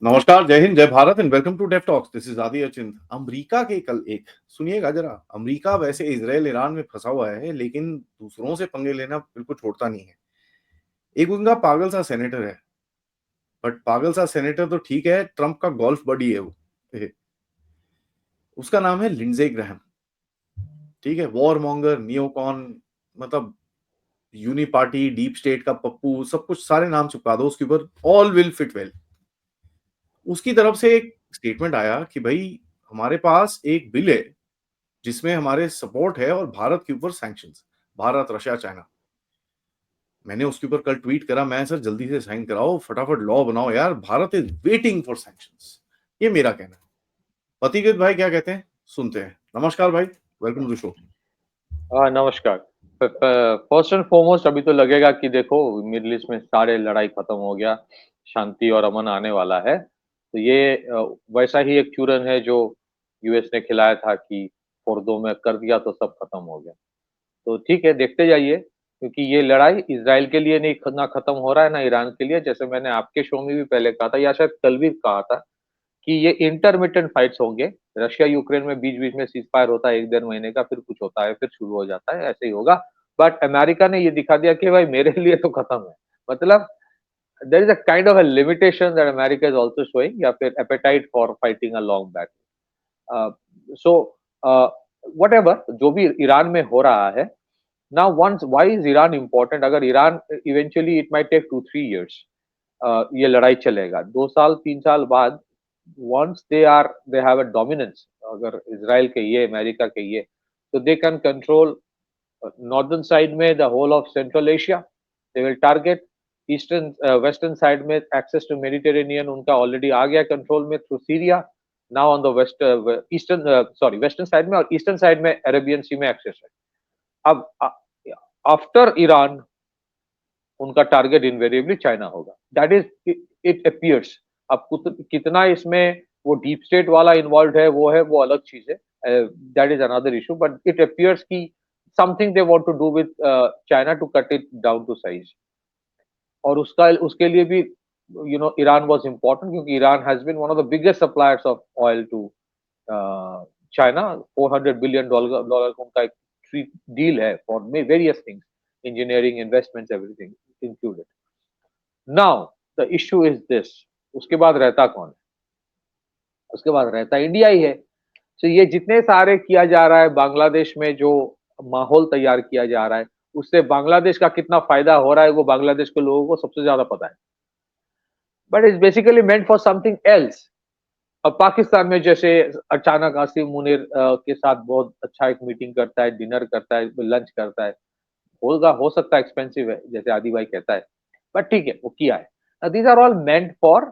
नमस्कार, जय हिंद, जय Bharat and welcome to Def Talks. This is Aadi Achint. America के कल एक सुनिएगा जरा। अमेरिका वैसे इजराइल ईरान में फंसा हुआ है, लेकिन दूसरों से पंगे लेना बिल्कुल छोड़ता नहीं है। एक उनका पागल सा सेनेटर है, बट पागल सा सेनेटर तो ठीक है, ट्रंप का गोल्फ बडी है वो। उसका नाम है लिंडजे ग्रैहम। ठीक है, वॉर मॉन्गर, नियोकॉन, मतलब यूनी पार्टी, डीप स्टेट का पप्पू, सब कुछ सारे नाम चिपका दो उसके ऊपर, ऑल विल फिट वेल। उसकी तरफ से एक स्टेटमेंट आया कि भाई हमारे पास एक बिल है जिसमें हमारे सपोर्ट है और भारत के ऊपर सैंक्शंस, भारत, रशिया, चाइना। मैंने उसके ऊपर कल ट्वीट करा, मैं सर जल्दी से साइन कराओ, फटाफट लॉ बनाओ यार, Bharat is waiting for sanctions. ये मेरा कहना है। पतिकृत भाई क्या कहते हैं, सुनते हैं। नमस्कार भाई, वेलकम टू शो। हाँ, नमस्कार। फर्स्ट एंड फॉरमोस्ट अभी तो लगेगा कि देखो मिडिल ईस्ट में सारे लड़ाई खत्म हो गया, शांति और अमन आने वाला है। तो ये वैसा ही एक चूरन है जो यूएस ने खिलाया था कि फोर-2 में कर दिया तो सब खत्म हो गया। तो ठीक है, देखते जाइए, क्योंकि ये लड़ाई इज़राइल के लिए नहीं ना खत्म हो रहा है, ना ईरान के लिए। जैसे मैंने आपके शो में भी पहले कहा था, या शायद कल भी कहा था कि ये इंटरमिटेंट फाइट्स होंगे। रशिया यूक्रेन में बीच-बीच में सीज़ फायर होता है 1 डेढ़ महीने का, फिर कुछ होता है, फिर शुरू हो जाता है, ऐसे ही होगा। बट अमेरिका ने ये दिखा दिया कि भाई मेरे लिए तो खत्म है। मतलब there is a kind of a limitation that America is also showing, या फिर appetite for fighting a long battle. So uh, whatever जो भी ईरान में हो रहा है, now once why is Iran important? अगर Iran eventually it might take 2-3 years, ये लड़ाई चलेगा। 2 साल 3 साल बाद once they have a dominance, अगर इज़राइल कहिए, अमेरिका कहिए, तो they can control northern side में the whole of central Asia. They will target eastern western side में एक्सेस टू मेडिटेरेनियन उनका ऑलरेडी आ गया कंट्रोल में through Syria. Now on the west eastern sorry western side में, और eastern side में Arabian sea में एक्सेस है। अब आफ्टर ईरान उनका टारगेट इनवेरिएबली चाइना होगा। That is it appears. अब कितना इसमें वो डीप स्टेट वाला इन्वॉल्व है, वो अलग चीज है। That is another issue, but it appears कि something they want to do with China to cut it down to size. और उसका उसके लिए भी ईरान वाज इंपॉर्टेंट, क्योंकि Iran has been one of the biggest suppliers of oil to China. 400 billion dollar का उनका एक डील है for various things, engineering, investments, everything included. Now the issue is this, उसके बाद रहता कौन है? उसके बाद रहता इंडिया ही है। तो ये जितने सारे किया जा रहा है बांग्लादेश में, जो माहौल तैयार किया जा रहा है, उससे बांग्लादेश का कितना फायदा हो रहा है वो बांग्लादेश के लोगों को सबसे ज्यादा पता है। But is basically meant for something else. अब पाकिस्तान में जैसे अचानक आसिम मुनीर के साथ बहुत अच्छा एक मीटिंग करता है, डिनर करता है, लंच करता है। होगा, हो सकता है एक्सपेंसिव है जैसे आदि भाई कहता है, बट ठीक है वो किया है। These are all meant for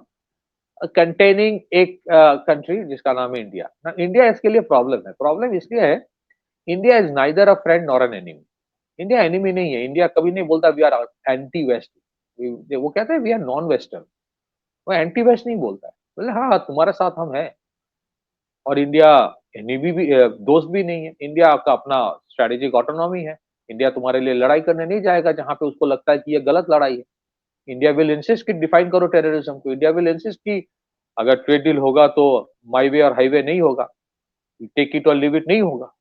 containing एक कंट्री जिसका नाम है इंडिया। ना इंडिया इसके लिए प्रॉब्लम है। प्रॉब्लम इसलिए है, India is neither a friend nor an enemy. India enemy नहीं है। इंडिया कभी नहीं बोलता वी आर एंटी वेस्ट। वो कहते हैं वी आर नॉन वेस्टर्न। वो एंटी वेस्ट नहीं बोलता है, बोले हाँ तुम्हारे साथ हम हैं। और इंडिया एनिमी भी दोस्त भी नहीं है। इंडिया का अपना स्ट्रेटेजिक ऑटोनॉमी है। इंडिया तुम्हारे लिए लड़ाई करने नहीं जाएगा जहां पे उसको लगता है कि ये गलत लड़ाई है। इंडिया विल इंसिस्ट कि डिफाइन करो टेररिज्म को। इंडिया विल इंसिस्ट कि अगर ट्रेड डील होगा तो माई वे और हाईवे नहीं होगा, टेक इट और लिव इट नहीं होगा।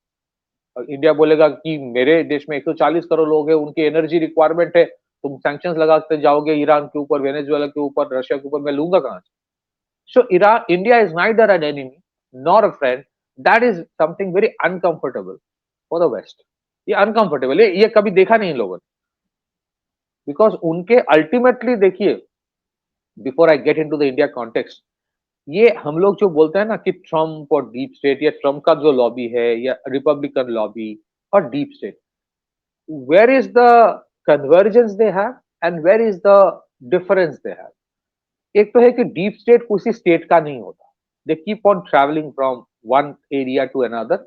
और इंडिया बोलेगा कि मेरे देश में 140 करोड़ लोग हैं, उनकी एनर्जी रिक्वायरमेंट है, तुम सैंक्शंस लगाते जाओगे ईरान के ऊपर, वेनेजुएला के ऊपर, रशिया के ऊपर, मैं लूंगा कहां से? So India is neither an enemy nor a friend. That is something very uncomfortable for the west. ये अनकंफर्टेबल है, ये कभी देखा नहीं इन लोगों ने। बिकॉज उनके अल्टीमेटली देखिए, before I get into the India context, ये हम लोग जो बोलते हैं ना कि ट्रम्प और डीप स्टेट, या ट्रम्प का जो लॉबी है, या रिपब्लिकन लॉबी और deep state, where is the convergence they have and where is the difference they have? एक तो है कि डीप स्टेट किसी स्टेट का नहीं होता। They keep on travelling from one area to another,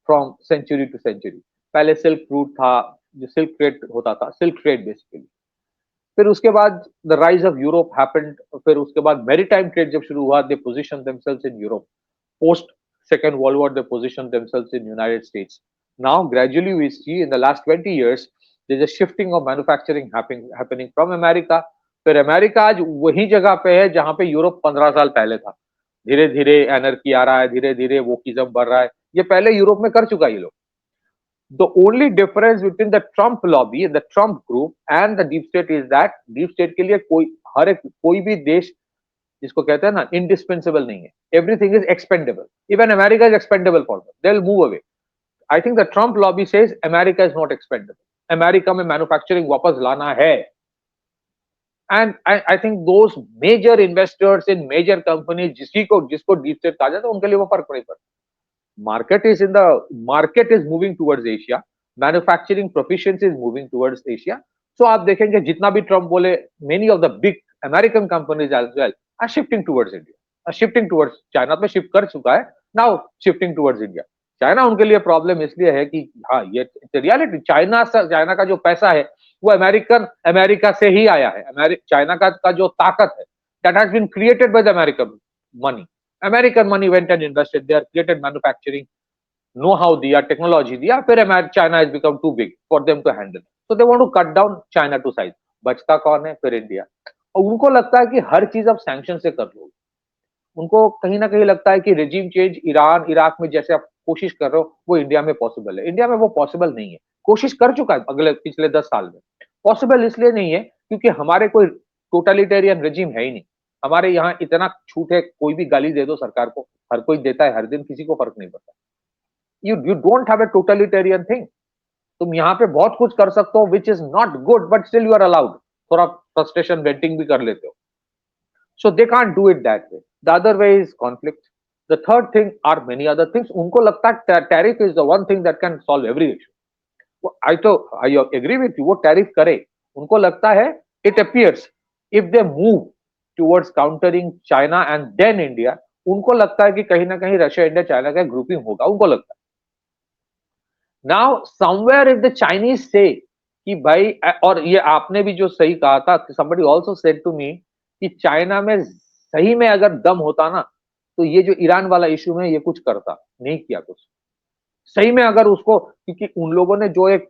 from century to century. पहले silk route था, जो सिल्क ट्रेड होता था, सिल्क ट्रेड बेसिकली। फिर उसके बाद the rise of Europe happened. फिर उसके बाद मैरीटाइम ट्रेड जब शुरू हुआ, they position themselves in Europe. Post Second World War, they positioned themselves in United States. Now, gradually, we see in the last 20 years, there's a shifting of manufacturing happening from America फिर America आज वही जगह पे है जहां पे Europe 15 साल पहले था। धीरे धीरे एनर्की आ रहा है, धीरे धीरे वोकिज्म बढ़ रहा है, ये पहले यूरोप में कर चुका है ये लोग। The only difference between the Trump lobby, the Trump group and the deep state is that deep state के लिए कोई भी देश जिसको कहते हैं ना indispensable नहीं है. Everything is expendable. Even America is expendable for them. They'll move away. I think the Trump lobby says America is not expendable. America में manufacturing वापस लाना है. And I think those major investors in major companies जिसको deep state कहा जाता है उनके लिए वो फर्क नहीं पड़ता. Market is moving towards Asia. Manufacturing proficiency is moving towards Asia. So आप देखेंगे जितना भी ट्रम्प बोले, many of the big American companies as well are shifting towards India, are shifting towards China पे शिफ्ट कर चुका है, now shifting towards India. China उनके लिए प्रॉब्लम इसलिए है कि हाँ ये रियलिटी, चाइना का जो पैसा है वो अमेरिका से ही आया है. चाइना का जो ताकत है that has been created by the American money. American money went and invested there, created manufacturing, know-how दिया, technology दिया, फिर China has become too big for them to handle. So they want to cut down China to size. बचता कौन है? फिर India. और उनको लगता है कि हर चीज अब सैंक्शन से कर लो. उनको कहीं ना कहीं लगता है कि रेजिम चेंज ईरान इराक में जैसे आप कोशिश कर रहे हो वो इंडिया में पॉसिबल है. इंडिया में वो पॉसिबल नहीं है. कोशिश कर चुका है पिछले 10 साल में. पॉसिबल इसलिए नहीं है क्योंकि हमारे कोई टोटलिटेरियन रेजिम है ही नहीं. हमारे यहाँ इतना छूट है, कोई भी गाली दे दो सरकार को, हर कोई देता है हर दिन, किसी को फर्क नहीं पड़ता. You don't have a totalitarian thing. तुम यहाँ पे बहुत कुछ कर सकते हो which is not good but still you are allowed. थोड़ा फ्रस्ट्रेशन वेंटिंग भी कर लेते हो. So they can't do it that way. The other way is conflict. The third thing are many other things. उनको लगता है tariff is the one thing that can solve every issue. I agree with you, वो tariff करे. उनको लगता है it appears if they move towards countering China and then India, उनको लगता है कि कहीं ना कहीं रशिया इंडिया चाइना का ग्रुपिंग होगा. उनको लगता है. Now somewhere if the Chinese say कि भाई, और ये आपने भी जो सही कहा था, somebody also said to me कि चाइना में सही में अगर दम होता ना तो ये जो ईरान वाला इशू में ये कुछ करता नहीं, किया कुछ सही में. अगर उसको, क्योंकि उन लोगों ने जो एक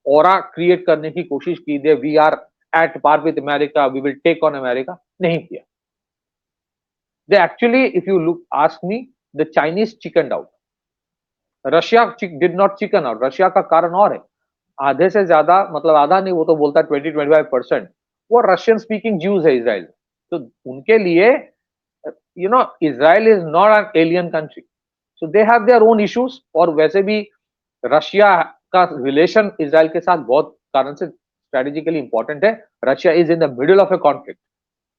ऑरा क्रिएट करने की कोशिश की, they we are at par with America, we will take on America, नहीं किया. They actually, if you look, ask me, the Chinese chickened out. Russia did not chicken out. Russia का कारण और है. आधे से ज्यादा, मतलब आधा नहीं, वो तो बोलता है 20-25%, वो रशियन स्पीकिंग ज्यूज है इजराइल. तो उनके लिए you know Israel is not an alien country. So they have their own issues. और वैसे भी रशिया का रिलेशन इजराइल के साथ बहुत कारण से स्ट्रेटेजिकली इंपॉर्टेंट है. Russia is in the middle of a conflict.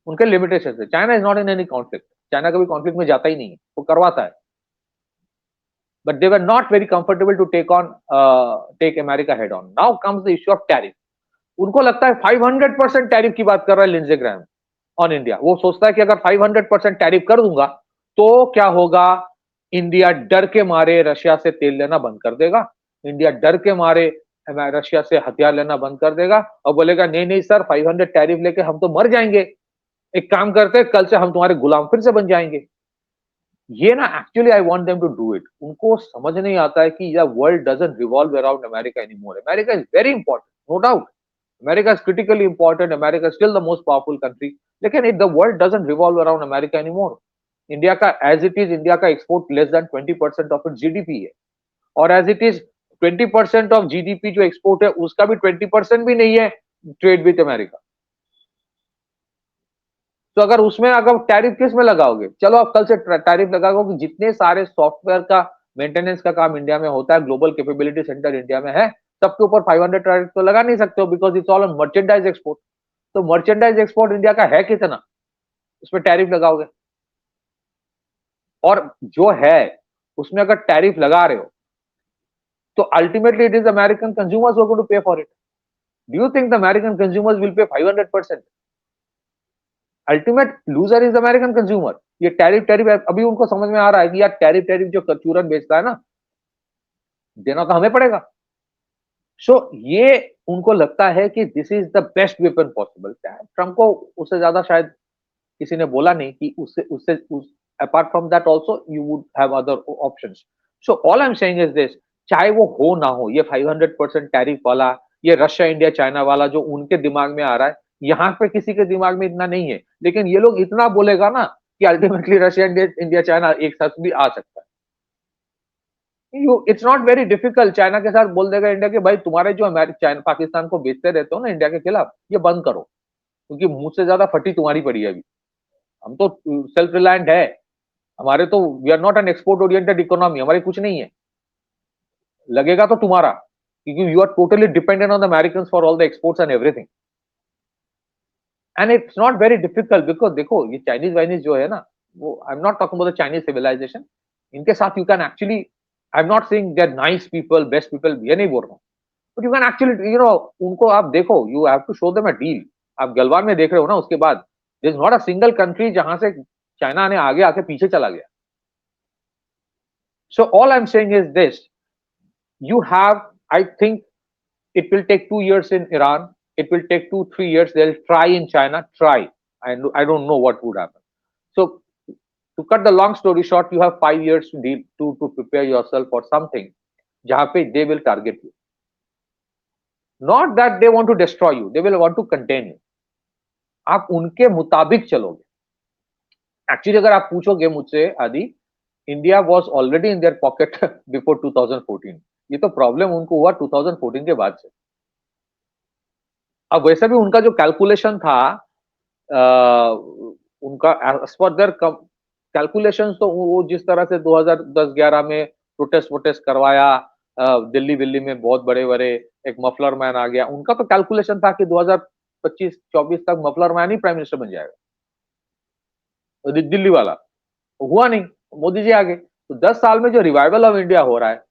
उनके लिमिटेशन है. China is not in any conflict. China कभी कॉन्फ्लिक्ट में जाता ही नहीं है, वो करवाता है. But they were not very comfortable to take America head on. Now comes the issue of tariff. उनको लगता है 500% टैरिफ की बात कर रहा है लिंडसे ग्रैहम ऑन इंडिया. वो सोचता है कि अगर 500% टैरिफ कर दूंगा तो क्या होगा, इंडिया डर के मारे रशिया से तेल लेना बंद कर देगा. इंडिया डर के मारे रशिया से हथियार लेना बंद कर देगा और बोलेगा नहीं नहीं सर, 500 टैरिफ लेके हम तो मर जाएंगे. एक काम करते हैं, कल से हम तुम्हारे गुलाम फिर से बन जाएंगे. ये ना, actually I want them to do it. उनको समझ नहीं आता है कि the world doesn't revolve around America anymore. America is very important, no doubt. America is critically important. America is still the most powerful country. लेकिन if the world doesn't revolve around America anymore, India का as it is, India का export less than 20% of its GDP है. और as it is 20% of GDP जो export है उसका भी 20% भी नहीं है ट्रेड विद अमेरिका. तो अगर उसमें अगर टैरिफ किस में लगाओगे, चलो आप कल से टैरिफ लगाओ कि जितने सारे सॉफ्टवेयर का मेंटेनेंस का काम इंडिया में होता है, ग्लोबल कैपेबिलिटी सेंटर इंडिया में है, सबके ऊपर 500 टैरिफ तो लगा नहीं सकते हो, because it's all on merchandise export. तो मर्चेंडाइज एक्सपोर्ट इंडिया का है कितना, उसमें टैरिफ लगाओगे. और जो है उसमें अगर टैरिफ लगा रहे हो तो ultimately it is American consumers who are going to pay for it. Do you think the American consumers will pay 500%? Ultimate loser is the American consumer. ये टैरिफ अभी उनको समझ में आ रहा है कि यार टैरिफ जो चूरन बेचता है ना, देना तो हमें पड़ेगा. सो ये उनको लगता है कि this is the best weapon possible. Trump को उससे ज्यादा शायद किसी ने बोला नहीं कि उससे apart from that also you would have other options. So all I am saying is this, चाहे वो हो ना हो, ये 500% टैरिफ वाला, ये रशिया इंडिया चाइना वाला जो उनके दिमाग में आ रहा है, यहाँ पे किसी के दिमाग में इतना नहीं है, लेकिन ये लोग इतना बोलेगा ना कि अल्टीमेटली रशिया, इंडिया, चाइना एक साथ भी आ सकता है। It's not very difficult. China के साथ बोल देगा इंडिया के, भाई तुम्हारे जो चाइना पाकिस्तान को बेचते रहते हो ना इंडिया के खिलाफ, ये बंद करो, क्योंकि मुंह से ज्यादा फटी तुम्हारी पड़ी है अभी। हम तो सेल्फ रिलायंट है, हमारे तो we are not an export oriented economy, हमारी कुछ नहीं है। लगेगा तो तुम्हारा, क्योंकि you are totally dependent on the American for all the exports and everything. And it's not very difficult, because देखो ये चाइनीज वाइनीज जो है ना, वो I am not talking about the Chinese civilisation, इनके साथ you can actually, I am not saying they are nice people, best people, ये नहीं बोल रहा हूँ, बट यू कैन एक्चुअली उनको आप देखो, you have to show them a deal. आप गलवान में देख रहे हो ना, उसके बाद there is not a single country जहां से चाइना ने आगे आके पीछे चला गया। So all I am saying is this, you have, I think it will take 2 years in Iran, it will take 2 3 years, they'll try in China, try. I don't know what would happen. So to cut the long story short, you have 5 years to deal to prepare yourself for something jahan pe they will target you, not that they want to destroy you, they will want to contain you. आप उनके मुताबिक चलोगे। Actually अगर आप पूछोगे मुझसे आदि, India was already in their pocket before 2014। ये तो प्रॉब्लम उनको हुआ 2014 के बाद से। अब वैसे भी उनका जो कैलकुलेशन था, उनका एज पर देयर कैलकुलेशंस, तो वो जिस तरह से 2010-11 में प्रोटेस्ट वोटेस्ट करवाया, दिल्ली विल्ली में बहुत बड़े बड़े, एक मफलर मैन आ गया, उनका तो कैलकुलेशन था कि 2025-24 तक मफलर मैन ही प्राइम मिनिस्टर बन जाएगा, दिल्ली वाला। हुआ नहीं, मोदी जी आ गए। तो 10 साल में जो रिवाइवल ऑफ इंडिया हो रहा है,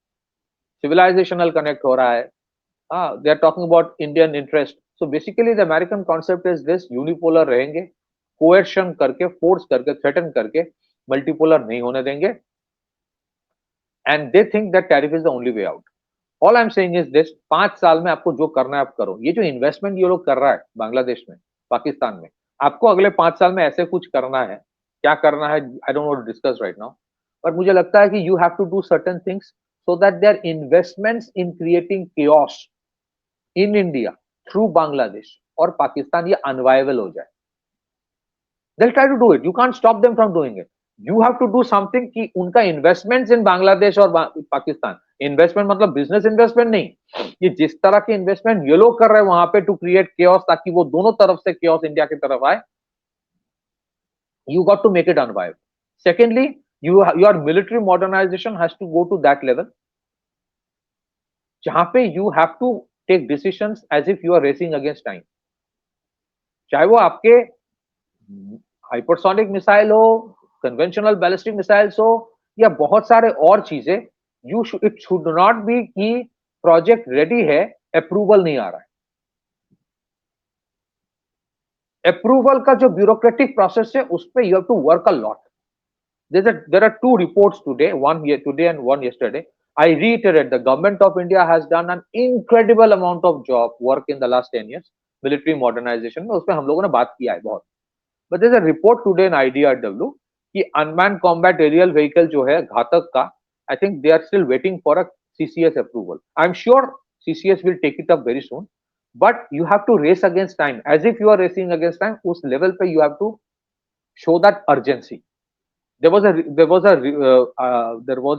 सिविलाइजेशनल कनेक्ट हो रहा है, they are talking about Indian interest. So basically the American concept is this, unipolar रहेंगे, कोएर्शन करके, फोर्स करके, थ्रेटन करके, मल्टीपोलर नहीं होने देंगे, and they think that tariff is the only way out. All I am saying is this, 5 साल में आपको जो करना है आप करो। ये जो इन्वेस्टमेंट ये लोग कर रहा है बांग्लादेश में, पाकिस्तान में, आपको अगले 5 साल में ऐसे कुछ करना है। क्या करना है I don't want to discuss right now, पर मुझे लगता है कि you have to do certain things so that their investments in creating chaos in India through Bangladesh और पाकिस्तान ये unviable हो जाए। They'll try to do it. You can't stop them from doing it. You have to do something कि उनका investments in Bangladesh और Pakistan, investment मतलब business investment नहीं, ये जिस तरह के investment ये लोग कर रहे हैं वहां पे to create chaos, ताकि वो दोनों तरफ से chaos इंडिया की तरफ आए, you got to make it unviable. Secondly, your military modernization has to go to that level जहां पे you have to take decisions as if you are racing against time, चाहे वो आपके हाइपरसोनिक मिसाइल हो, conventional ballistic missiles हो, या बहुत सारे और चीजें। इट शुड नॉट बी कि प्रोजेक्ट रेडी है, अप्रूवल नहीं आ रहा है। अप्रूवल का जो ब्यूरोक्रेटिक प्रोसेस है उस पर you have to work a lot. There are 2 reports today, one here today and one yesterday. I reiterate, the government of India has done an incredible amount of work in the last 10 years, military modernization में, उसमें हम लोगों ने बात किया है बहुत। But there's a report today in IDRW कि unmanned combat aerial vehicle जो है घातक का, I think they are still waiting for a CCS approval. I'm sure CCS will take it up very soon, but you have to race against time, as if you are racing against time। उस level पे you have to show that urgency। There was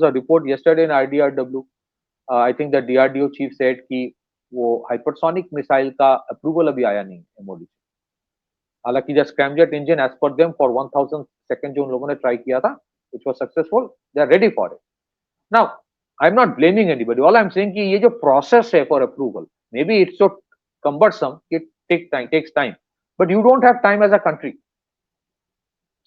a report yesterday in IDRW. I think the DRDO chief said कि वो hypersonic missile का approval अभी आया नहीं है मोदी से। हालांकि जो scramjet engine as per them for 1000 second जो उन लोगों ने ट्राई किया था, which was successful, they are ready for it. Now, I'm not blaming anybody. All I'm saying कि ये जो process है for approval, maybe it's so cumbersome, it takes time, but you don't have time as a country.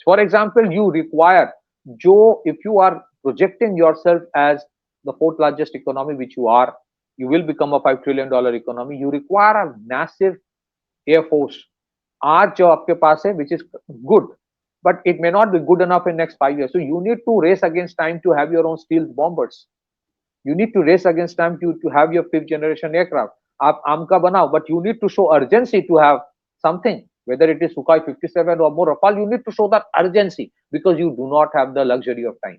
For example, you require, if you are projecting yourself as the 4th largest economy, which you are, you will become a $5 trillion economy, you require a massive air force। आज जो आपके पास है, which is good, but it may not be good enough in next 5 years, so you need to race against time to have your own stealth bombers, you need to race against time to have your 5th generation aircraft। आप आम का बनाओ, but you need to show urgency to have something, whether it is Sukhoi 57 or more Rafale, you need to show that urgency because you do not have the luxury of time।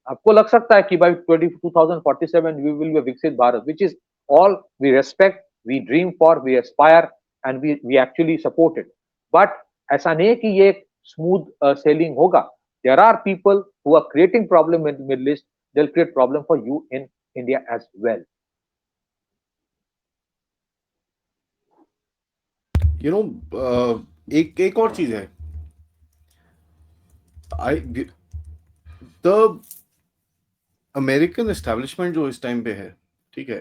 आपको लग सकता है कि by 2047 we will be a विकसित Bharat, which is all we respect, we dream for, we aspire, and we actually support it. But ऐसा नहीं है कि ये smooth sailing होगा. There are people who are creating problem in the Middle East. They'll create problem for you in India as well. You know, एक और चीज है. द अमेरिकन एस्टैब्लिशमेंट जो इस टाइम पे है, ठीक है,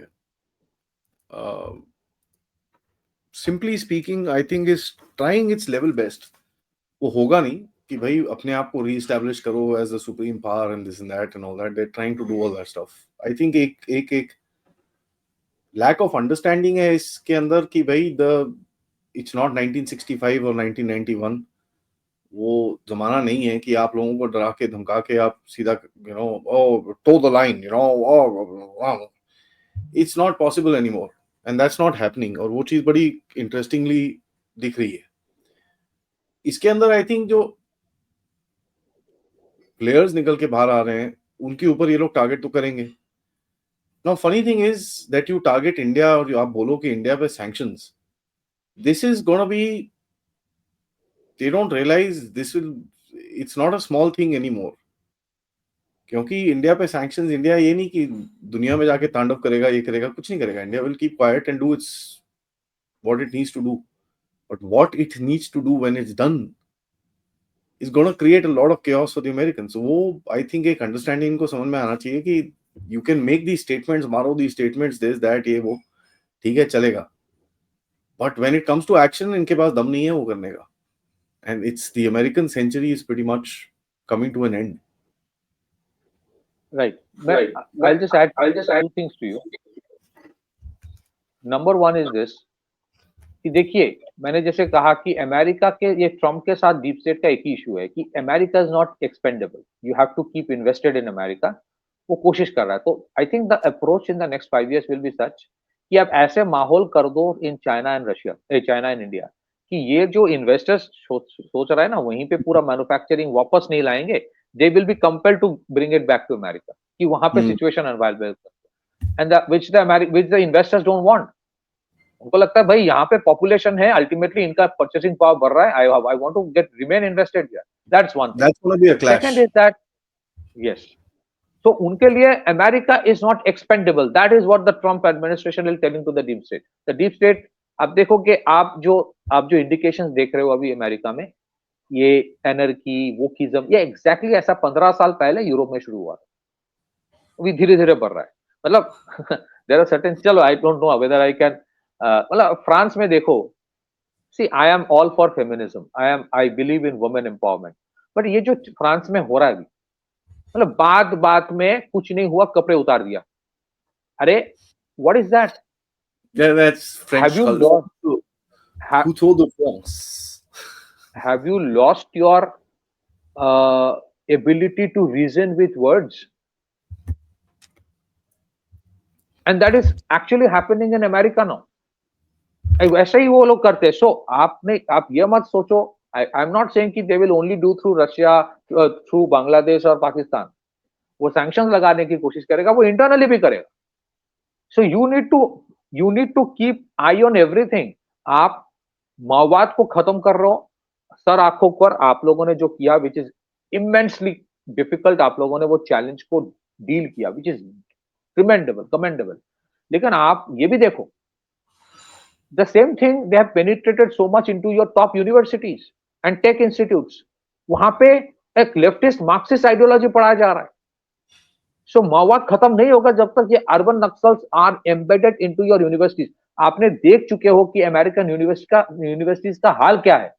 simply speaking I think is trying it's level best. वो होगा नहीं कि भाई अपने आप को रीएस्टैब्लिश करो as the supreme power and this and that and all that. They are trying to do all that stuff. I think एक लैक ऑफ अंडरस्टैंडिंग है इसके अंदर कि भाई इट्स नॉट 1965 और 1991. वो जमाना नहीं है कि आप लोगों को डरा के धमका के आप सीधा toe the line, it's not possible anymore and that's not happening. और वो चीज बड़ी इंटरेस्टिंगली दिख रही है इसके अंदर. आई थिंक जो प्लेयर्स निकल के बाहर आ रहे हैं उनके ऊपर ये लोग टारगेट तो करेंगे. Now funny thing is that you target India और आप बोलो कि इंडिया पे sanctions. This is gonna be, they don't realize this will, it's not a small thing anymore. क्योंकि इंडिया पे सैंक्शंस, इंडिया ये नहीं कि दुनिया में जाके तांडव करेगा, ये करेगा, कुछ नहीं करेगा. India will keep quiet and do its what it needs to do. But what it needs to do when it's done is gonna create a lot of chaos for the Americans. वो I think एक understanding इनको समझ में आना चाहिए कि you can make the statements, मारो the statements, this that ये वो, ठीक है, चलेगा. But when it comes to action इनके पास दम नहीं है वो करने का. And it's the American century is pretty much coming to an end. Right. I'll just add two things to you. Number one is this, कि देखिए मैंने जैसे कहा कि अमेरिका के ये ट्रम्प के साथ डीप स्टेट का एक ही इशू है कि America is not expendable. You have to keep invested in America. वो कोशिश कर रहा है. तो I think the approach in the next 5 years will be such कि आप ऐसे माहौल कर दो in China and Russia, China and India, कि ये जो इन्वेस्टर्स सोच रहा है ना वहीं पे पूरा मैन्युफैक्चरिंग वापस नहीं लाएंगे. They will be compelled to bring it back to America, कि वहां पे situation unavailable and which the investors don't want. उनको लगता है भाई यहाँ पे पॉपुलेशन है, अल्टीमेटली इनका परचेसिंग पावर बढ़ रहा है. I want to get remain invested here. That's one thing. That's going to be a clash. Second is that yes, so उनके लिए America is not expendable. That is what the Trump administration is telling to the deep state. The deep state, आप देखो कि आप जो indications देख रहे हो अभी अमेरिका में, ये एनर्की, वोकिज्म, ये एग्जैक्टली ऐसा 15 साल पहले यूरोप में शुरू हुआ था. अभी धीरे धीरे बढ़ रहा है. मतलब देयर आर सर्टेन, चलो I don't know whether I can, मतलब फ्रांस में देखो, see I am all for feminism, I believe in women empowerment. But ये जो फ्रांस में हो रहा है अभी, मतलब बात में कुछ नहीं हुआ, कपड़े उतार दिया. अरे what is that? Yeah, that's French Have you culture. lost? Who told the France? Have you lost your ability to reason with words? And that is actually happening in America now. वैसे ही वो लोग करते हैं. सो आप ये मत सोचो, आई am not saying कि they will only do through Russia, through Bangladesh और पाकिस्तान. वो सैंक्शंस लगाने की कोशिश करेगा, वो इंटरनली भी करेगा. So you need to keep eye on everything. आप माओवाद को खत्म कर रहे हो सर आंखों पर. आप लोगों ने जो किया विच इज इमेंसली डिफिकल्ट, आप लोगों ने वो चैलेंज को डील किया विच इज कमेंडेबल. लेकिन आप ये भी देखो, the same thing they have penetrated so much into your top universities and tech institutes. वहां पे एक लेफ्टिस्ट मार्क्सिस्ट आइडियोलॉजी पढ़ाया जा रहा है. सो माओवाद खत्म नहीं होगा जब तक ये urban Naxals are embedded into your universities. आपने देख चुके हो कि अमेरिकन यूनिवर्सिटीज का हाल क्या है.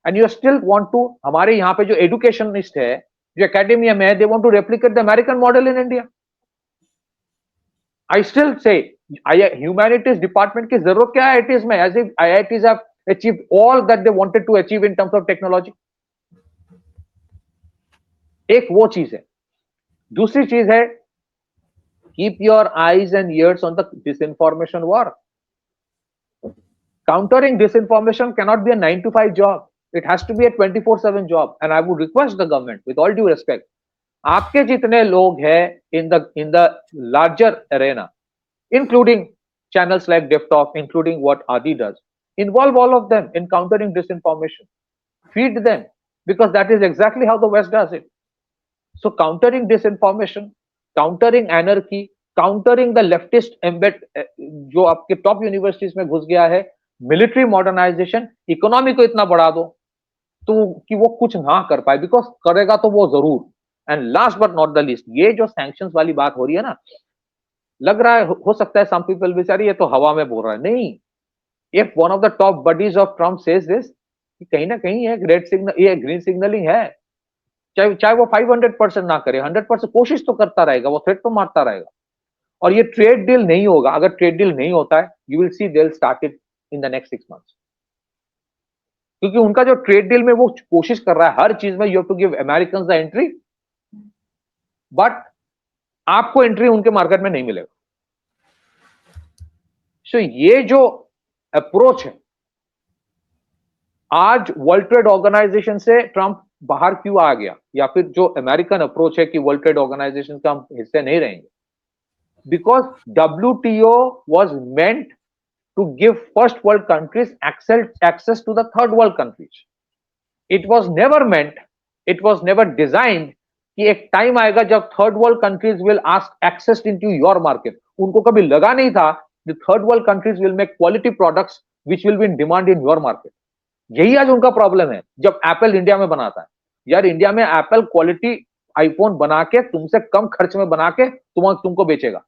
And you still want to, हमारे यहाँ पे जो एजुकेशनिस्ट है, जो एकेडमिया में है, they want to replicate the American model in India. I still say humanities department की जरूरत क्या है आईआईटीज में, as if IITs have achieved all that they wanted to achieve in terms of technology. एक वो चीज है. दूसरी चीज है, keep your eyes and ears on the disinformation war. Countering disinformation cannot be a 9 to 5 job. It has to be a 24/7 job. And I would request the government, with all due respect, आपके जितने लोग हैं in the larger arena, including channels like DevTalk, including what Adi does, Involve all of them in countering disinformation. Feed them, because that is exactly how the West does it. So countering disinformation, countering anarchy, countering the leftist embed जो आपके top universities में घुस गया है, military modernisation, economy को इतना बढ़ा दो तो कि वो कुछ ना कर पाए, बिकॉज करेगा तो वो जरूर. And last but not the least, ये जो सैंक्शंस वाली बात हो रही है ना, लग रहा है हो सकता है सम पीपल बेचारी ये तो हवा में बोल रहा है. नहीं, if one of the top buddies of Trump says this, कहीं ना कहीं एक रेड सिग्नल, ये ग्रीन सिग्नलिंग है. चाहे चाहे वो 500% ना करे, 100% कोशिश तो करता रहेगा, वो थ्रेट तो मारता रहेगा. और ये ट्रेड डील नहीं होगा. अगर ट्रेड डील नहीं होता है, you will see they will start it in the next 6 months. क्योंकि उनका जो ट्रेड डील में वो कोशिश कर रहा है हर चीज में, you have to give American the entry, but आपको एंट्री उनके मार्केट में नहीं मिलेगा. सो ये जो अप्रोच है, आज वर्ल्ड ट्रेड ऑर्गेनाइजेशन से ट्रंप बाहर क्यों आ गया, या फिर जो अमेरिकन अप्रोच है कि वर्ल्ड ट्रेड ऑर्गेनाइजेशन का हम हिस्से नहीं रहेंगे, because WTO was meant to give first world countries access to the third world countries. It was never meant, it was never designed कि एक टाइम आएगा जब third world countries will ask access into your market. उनको कभी लगा नहीं था the third world countries will make quality products which will be in demand in your market. यही आज उनका प्रॉब्लम है. जब एप्पल इंडिया में बनाता है, यार इंडिया में एप्पल क्वालिटी आईफोन बना के तुमसे कम खर्च में बना के तुमको बेचेगा,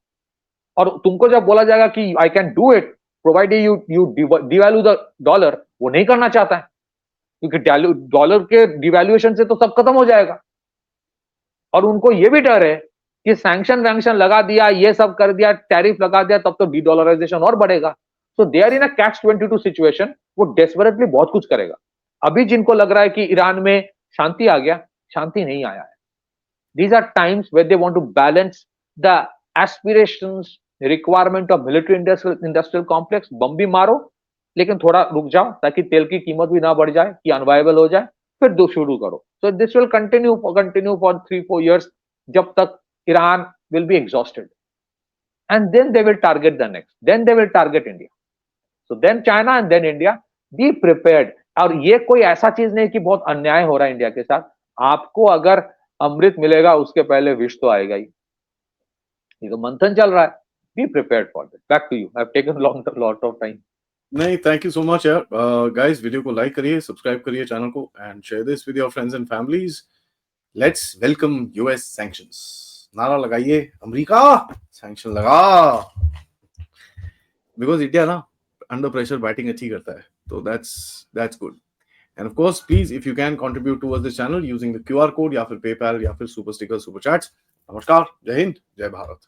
और तुमको जब बोला जाएगा कि I can do it provided you devalue the dollar, वो नहीं करना चाहता है, क्योंकि डॉलर के डिवैल्यूएशन से तो सब खत्म हो जाएगा. और उनको ये भी डर है कि सैंक्शन वैंक्शन लगा दिया, ये सब कर दिया, टैरिफ लगा दिया, तब तो डीडॉलराइजेशन और बढ़ेगा. So they are in a catch 22 situation. वो डेस्परेटली बहुत कुछ करेगा. अभी जिनको लग रहा है कि ईरान में शांति आ गया, शांति नहीं आया है. These are times where they want to balance the aspirations, requirement of military industrial complex. बम भी मारो, लेकिन थोड़ा रुक जाओ ताकि तेल की कीमत भी ना बढ़ जाए कि अनवायबल हो जाए, फिर दो शुरू करो. So this will continue for 3-4 years, जब तक Iran will be exhausted, and then they will target the next, then they will target India. So then China and then India. Be prepared. और ये कोई ऐसा चीज नहीं कि बहुत अन्याय हो रहा है इंडिया के साथ. आपको अगर अमृत मिलेगा उसके पहले विष तो आएगा ही. ये तो मंथन चल रहा है. Be prepared for this. Back to you. I have taken lot of time. नहीं, थैंक यू सो मच यार. गाइस, वीडियो को लाइक करिए, सब्सक्राइब करिए चैनल को, and share this with your friends and families. Let's welcome US sanctions. नारा लगाइए, America sanction लगा, because India ना अंडर प्रेशर बैटिंग अच्छी करता है, तो that's good. And of course, please, if you can contribute towards this channel using the QR code या फिर PayPal या फिर सुपर स्टिकर, सुपर चैट्स. नमस्कार, जय हिंद, जय भारत.